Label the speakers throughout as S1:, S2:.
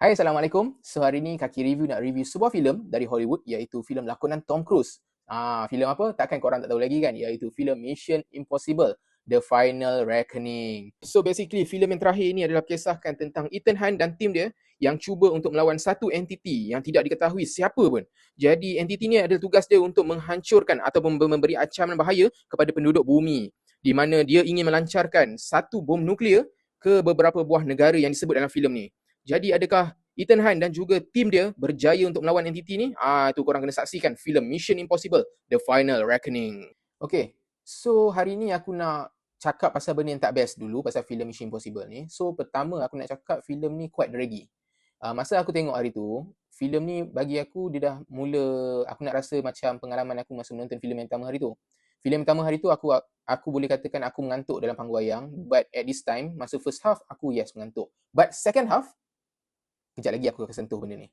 S1: Hai, Assalamualaikum. So, hari ni Kaki Review nak review sebuah filem dari Hollywood iaitu filem lakonan Tom Cruise. Filem apa? Takkan korang tak tahu lagi kan? Iaitu filem Mission Impossible The Final Reckoning. So, basically filem yang terakhir ini adalah berkisahkan tentang Ethan Hunt dan tim dia yang cuba untuk melawan satu entiti yang tidak diketahui siapa pun. Jadi, entiti ni adalah tugas dia untuk menghancurkan ataupun memberi ancaman bahaya kepada penduduk bumi, di mana dia ingin melancarkan satu bom nuklear ke beberapa buah negara yang disebut dalam filem ni. Jadi adakah Ethan Hunt dan juga tim dia berjaya untuk melawan entiti ni? Itu korang kena saksikan filem Mission Impossible The Final Reckoning. Okay, so hari ni aku nak cakap pasal benda yang tak best dulu pasal filem Mission Impossible ni. So pertama aku nak cakap filem ni quite draggy. Masa aku tengok hari tu, filem ni bagi aku dia dah mula, aku nak rasa macam pengalaman aku masa menonton filem yang pertama hari tu. Filem pertama hari tu aku boleh katakan aku mengantuk dalam panggung wayang, but at this time masa first half aku mengantuk. But second half kejap lagi aku akan sentuh benda ni.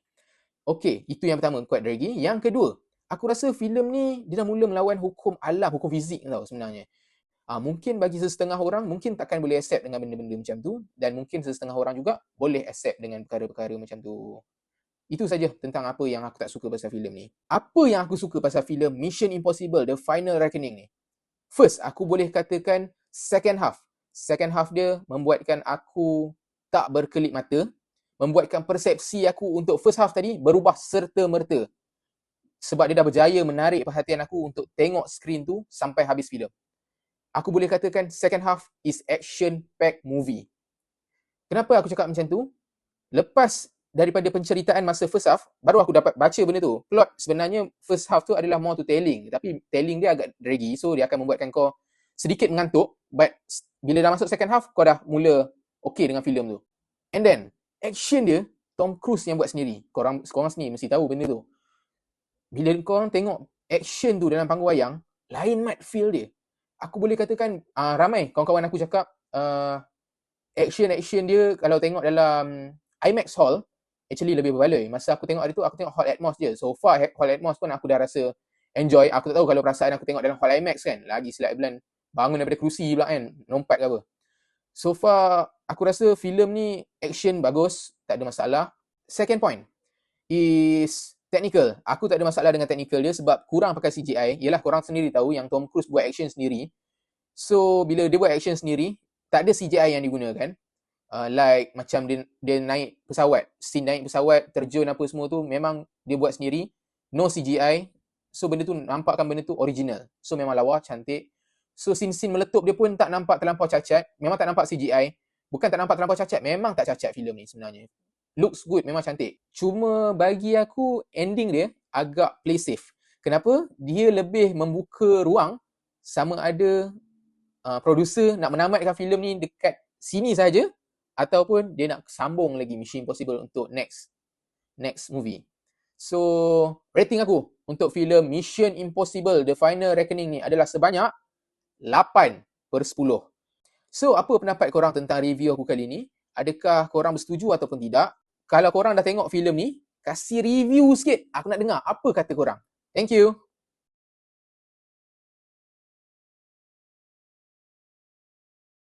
S1: Okay, itu yang pertama, quite draggy. Yang kedua, aku rasa filem ni dia dah mula melawan hukum alam, hukum fizik tau sebenarnya. Mungkin bagi sesetengah orang, mungkin takkan boleh accept dengan benda-benda macam tu. Dan mungkin sesetengah orang juga boleh accept dengan perkara-perkara macam tu. Itu saja tentang apa yang aku tak suka pasal filem ni. Apa yang aku suka pasal filem Mission Impossible The Final Reckoning ni? First, aku boleh katakan second half. Second half dia membuatkan aku tak berkelip mata, membuatkan persepsi aku untuk first half tadi berubah serta-merta. Sebab dia dah berjaya menarik perhatian aku untuk tengok skrin tu sampai habis filem. Aku boleh katakan second half is action-packed movie. Kenapa aku cakap macam tu? Lepas daripada penceritaan masa first half, baru aku dapat baca benda tu. Plot sebenarnya first half tu adalah more to telling. Tapi telling dia agak draggy, so dia akan membuatkan kau sedikit mengantuk. But bila dah masuk second half, kau dah mula okay dengan filem tu. And then, action dia, Tom Cruise yang buat sendiri. Korang sendiri mesti tahu benda tu. Bila korang tengok action tu dalam panggung wayang, lain mat feel dia. Aku boleh katakan, ramai kawan-kawan aku cakap, action dia kalau tengok dalam IMAX hall, actually lebih berbaloi. Masa aku tengok hari tu, aku tengok hall atmos je. So far, hall atmos pun aku dah rasa enjoy. Aku tak tahu kalau perasaan aku tengok dalam hall IMAX kan. Lagi silap bulan bangun daripada kerusi pula kan. Lompat ke apa. So far, aku rasa filem ni action bagus. Tak ada masalah. Second point is technical. Aku tak ada masalah dengan technical dia sebab kurang pakai CGI. Yelah, korang sendiri tahu yang Tom Cruise buat action sendiri. So, bila dia buat action sendiri, tak ada CGI yang digunakan. Like macam dia naik pesawat, scene naik pesawat, terjun apa semua tu memang dia buat sendiri, no CGI. So benda tu nampakkan benda tu original. So memang lawa, cantik. So scene-scene meletup dia pun tak nampak terlampau cacat, memang tak nampak CGI. Bukan tak nampak terlampau cacat, memang tak cacat filem ni sebenarnya. Looks good, memang cantik. Cuma bagi aku ending dia agak play safe. Kenapa? Dia lebih membuka ruang sama ada producer nak menamatkan filem ni dekat sini saja ataupun dia nak sambung lagi Mission Impossible untuk next movie. So, rating aku untuk filem Mission Impossible The Final Reckoning ni adalah sebanyak 8/10. So, apa pendapat korang tentang review aku kali ni? Adakah korang bersetuju ataupun tidak? Kalau korang dah tengok filem ni, kasih review sikit. Aku nak dengar apa kata korang. Thank you.